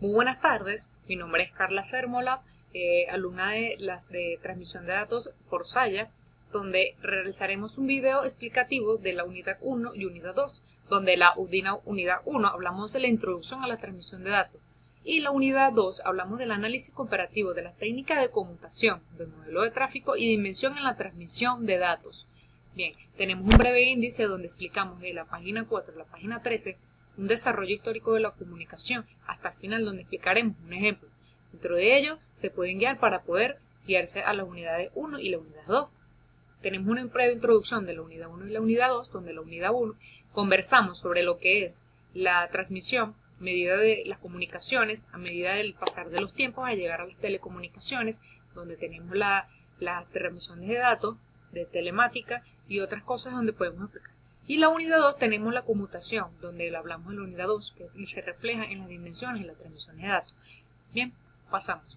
Muy buenas tardes, mi nombre es Carla Cérmola, alumna de las de transmisión de datos por Saya, donde realizaremos un video explicativo de la unidad 1 y unidad 2, donde la unidad 1 hablamos de la introducción a la transmisión de datos y la unidad 2 hablamos del análisis comparativo de la técnica de conmutación, del modelo de tráfico y dimensión en la transmisión de datos. Bien, tenemos un breve índice donde explicamos de la página 4 a la página 13 un desarrollo histórico de la comunicación hasta el final, donde explicaremos un ejemplo. Dentro de ello se pueden guiar para poder guiarse a las unidades 1 y la unidad 2. Tenemos una breve introducción de la unidad 1 y la unidad 2, donde la unidad 1 conversamos sobre lo que es la transmisión a medida de las comunicaciones, a medida del pasar de los tiempos a llegar a las telecomunicaciones, donde tenemos la transmisión de datos, de telemática y otras cosas donde podemos explicar. Y la unidad 2 tenemos la conmutación, donde hablamos de la unidad 2, que se refleja en las dimensiones y las transmisiones de datos. Bien, pasamos.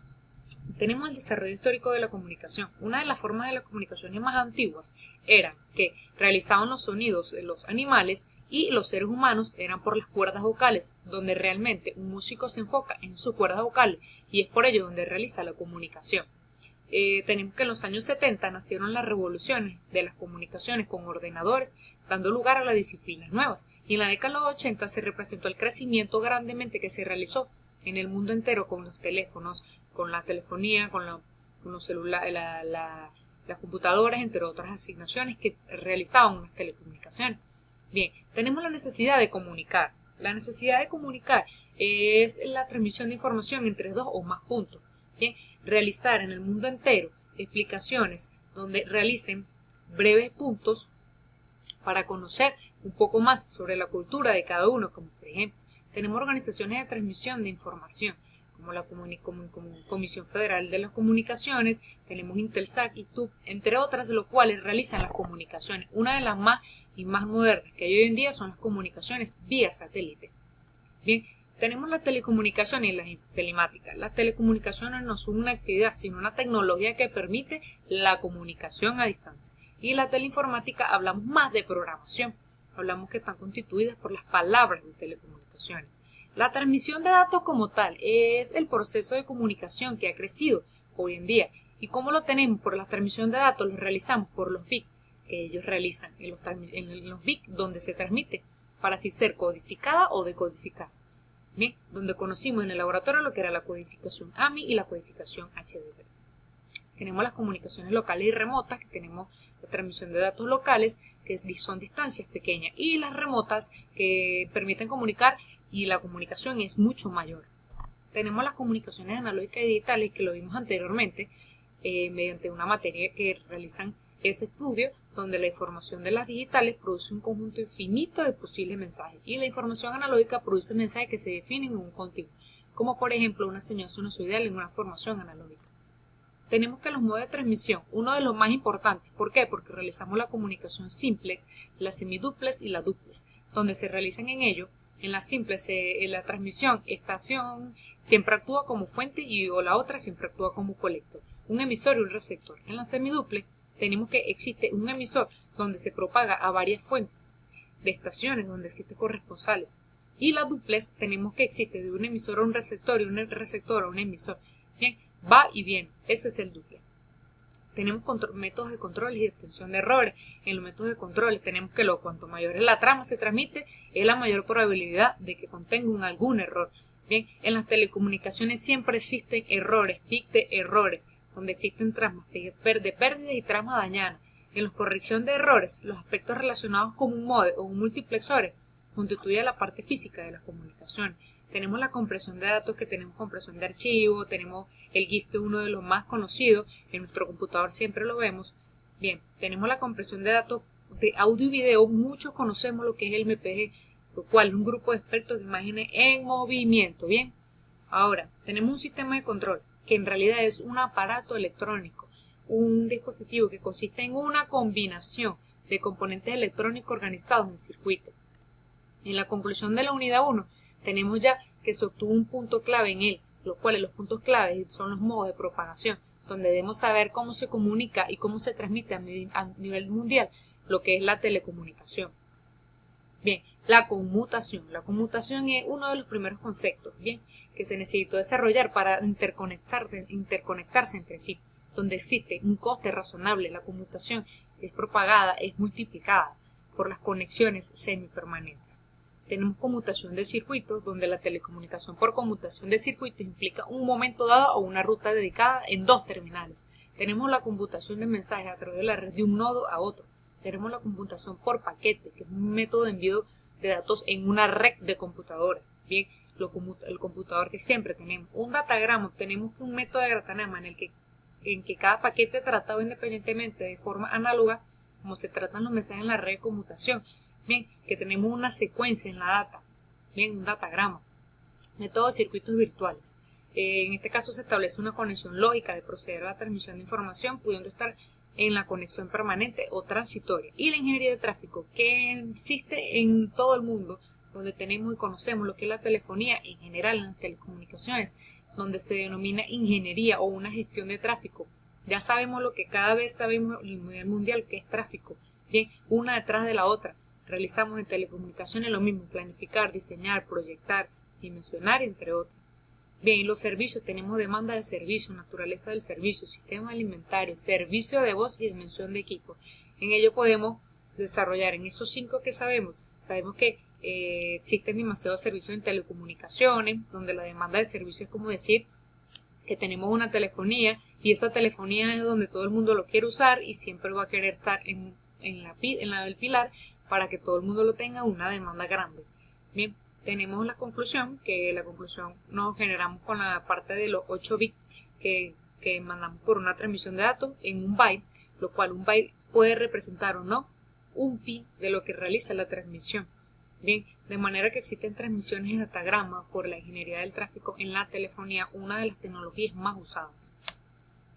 Tenemos el desarrollo histórico de la comunicación. Una de las formas de las comunicaciones más antiguas eran que realizaban los sonidos de los animales y los seres humanos eran por las cuerdas vocales, donde realmente un músico se enfoca en sus cuerdas vocales y es por ello donde realiza la comunicación. Tenemos que en los años 70 nacieron las revoluciones de las comunicaciones con ordenadores, dando lugar a las disciplinas nuevas. Y en la década de los 80 se representó el crecimiento grandemente que se realizó en el mundo entero con los teléfonos, con la telefonía, con los celulares, las computadoras, entre otras asignaciones que realizaban unas telecomunicaciones. Bien, tenemos la necesidad de comunicar. La necesidad de comunicar es la transmisión de información entre dos o más puntos. Bien, realizar en el mundo entero explicaciones donde realicen breves puntos para conocer un poco más sobre la cultura de cada uno, como por ejemplo, tenemos organizaciones de transmisión de información, como la Comisión Federal de las Comunicaciones, tenemos Intelsat y TUC, entre otras, los cuales realizan las comunicaciones. Una de las más modernas que hay hoy en día son las comunicaciones vía satélite. Bien, tenemos la telecomunicación y la telemática. Las telecomunicaciones no son una actividad, sino una tecnología que permite la comunicación a distancia. Y la teleinformática hablamos más de programación. Hablamos que están constituidas por las palabras de telecomunicaciones. La transmisión de datos como tal es el proceso de comunicación que ha crecido hoy en día. ¿Y cómo lo tenemos? Por la transmisión de datos lo realizamos por los bits que ellos realizan en los bits donde se transmite para así ser codificada o decodificada. Bien, donde conocimos en el laboratorio lo que era la codificación AMI y la codificación HDD. Tenemos las comunicaciones locales y remotas, que tenemos la transmisión de datos locales, que son distancias pequeñas, y las remotas, que permiten comunicar y la comunicación es mucho mayor. Tenemos las comunicaciones analógicas y digitales, que lo vimos anteriormente, mediante una materia que realizan ese estudio, donde la información de las digitales produce un conjunto infinito de posibles mensajes y la información analógica produce mensajes que se definen en un continuo, como por ejemplo una señal sinusoidal en una formación analógica. Tenemos que los modos de transmisión, uno de los más importantes, ¿por qué? Porque realizamos la comunicación simplex, la semiduplex y la duplex, donde se realizan en ello. En la simplex, en la transmisión, estación siempre actúa como fuente o la otra siempre actúa como colector, un emisor y un receptor. En la semiduplex tenemos que existe un emisor donde se propaga a varias fuentes de estaciones donde existen corresponsales. Y la duplex tenemos que existe de un emisor a un receptor y un receptor a un emisor. Bien, va y viene. Ese es el duplex. Tenemos métodos de control y de extensión de errores. En los métodos de control tenemos que cuanto mayor es la trama se transmite, es la mayor probabilidad de que contenga algún error. Bien, en las telecomunicaciones siempre existen errores, pics de errores, donde existen tramas de pérdidas y tramas dañadas. En la corrección de errores, los aspectos relacionados con un módem o un multiplexor constituyen la parte física de las comunicaciones. Tenemos la compresión de datos, que tenemos compresión de archivos, tenemos el GIF, que es uno de los más conocidos, en nuestro computador siempre lo vemos. Bien, tenemos la compresión de datos de audio y video, muchos conocemos lo que es el MPG, lo cual es un grupo de espectros de imágenes en movimiento. Bien, ahora tenemos un sistema de control, que en realidad es un aparato electrónico, un dispositivo que consiste en una combinación de componentes electrónicos organizados en circuitos. En la conclusión de la unidad 1 tenemos ya que se obtuvo un punto clave en él, los cuales los puntos claves son los modos de propagación, donde debemos saber cómo se comunica y cómo se transmite a nivel mundial lo que es la telecomunicación. Bien, La conmutación. La conmutación es uno de los primeros conceptos, bien, que se necesitó desarrollar para interconectarse entre sí, donde existe un coste razonable. La conmutación es propagada, es multiplicada por las conexiones semipermanentes. Tenemos conmutación de circuitos, donde la telecomunicación por conmutación de circuitos implica un momento dado o una ruta dedicada en dos terminales. Tenemos la conmutación de mensajes a través de la red de un nodo a otro. Tenemos la conmutación por paquete, que es un método de envío de datos en una red de computadoras. Bien, el computador que siempre tenemos. Un datagrama, tenemos un método de datagrama en que cada paquete tratado independientemente de forma análoga, como se tratan los mensajes en la red de conmutación. Bien, que tenemos una secuencia en la data, bien, un datagrama. Método de circuitos virtuales. En este caso se establece una conexión lógica de proceder a la transmisión de información, pudiendo estar en la conexión permanente o transitoria. Y la ingeniería de tráfico, que existe en todo el mundo, donde tenemos y conocemos lo que es la telefonía, en general en las telecomunicaciones, donde se denomina ingeniería o una gestión de tráfico. Ya sabemos lo que cada vez sabemos a nivel mundial que es tráfico. Bien, una detrás de la otra. Realizamos en telecomunicaciones lo mismo, planificar, diseñar, proyectar, dimensionar, entre otros. Bien, los servicios, tenemos demanda de servicio, naturaleza del servicio, sistema alimentario, servicio de voz y dimensión de equipo. En ello podemos desarrollar en esos 5 que sabemos que existen demasiados servicios en telecomunicaciones, donde la demanda de servicio es como decir que tenemos una telefonía y esa telefonía es donde todo el mundo lo quiere usar y siempre va a querer estar en la del pilar para que todo el mundo lo tenga, una demanda grande. Bien, tenemos la conclusión, que la conclusión nos generamos con la parte de los 8 bits que mandamos por una transmisión de datos en un byte, lo cual un byte puede representar o no un pi de lo que realiza la transmisión. Bien, de manera que existen transmisiones de datagrama por la ingeniería del tráfico en la telefonía, una de las tecnologías más usadas.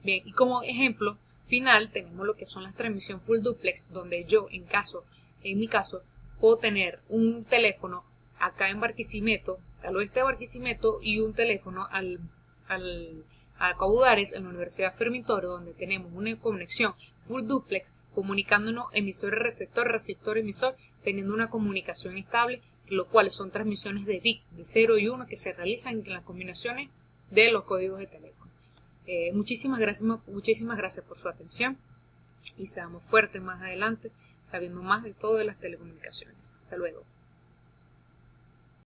Bien, y como ejemplo final tenemos lo que son las transmisiones full duplex, donde yo en mi caso, puedo tener un teléfono acá en Barquisimeto, al oeste de Barquisimeto, y un teléfono a Caudares, en la Universidad Fermín Toro, donde tenemos una conexión full duplex, comunicándonos emisor-receptor, receptor-emisor, teniendo una comunicación estable, lo cual son transmisiones de bit, de 0 y 1, que se realizan en las combinaciones de los códigos de teléfono. Muchísimas gracias por su atención y seamos fuertes más adelante, sabiendo más de todo de las telecomunicaciones. Hasta luego.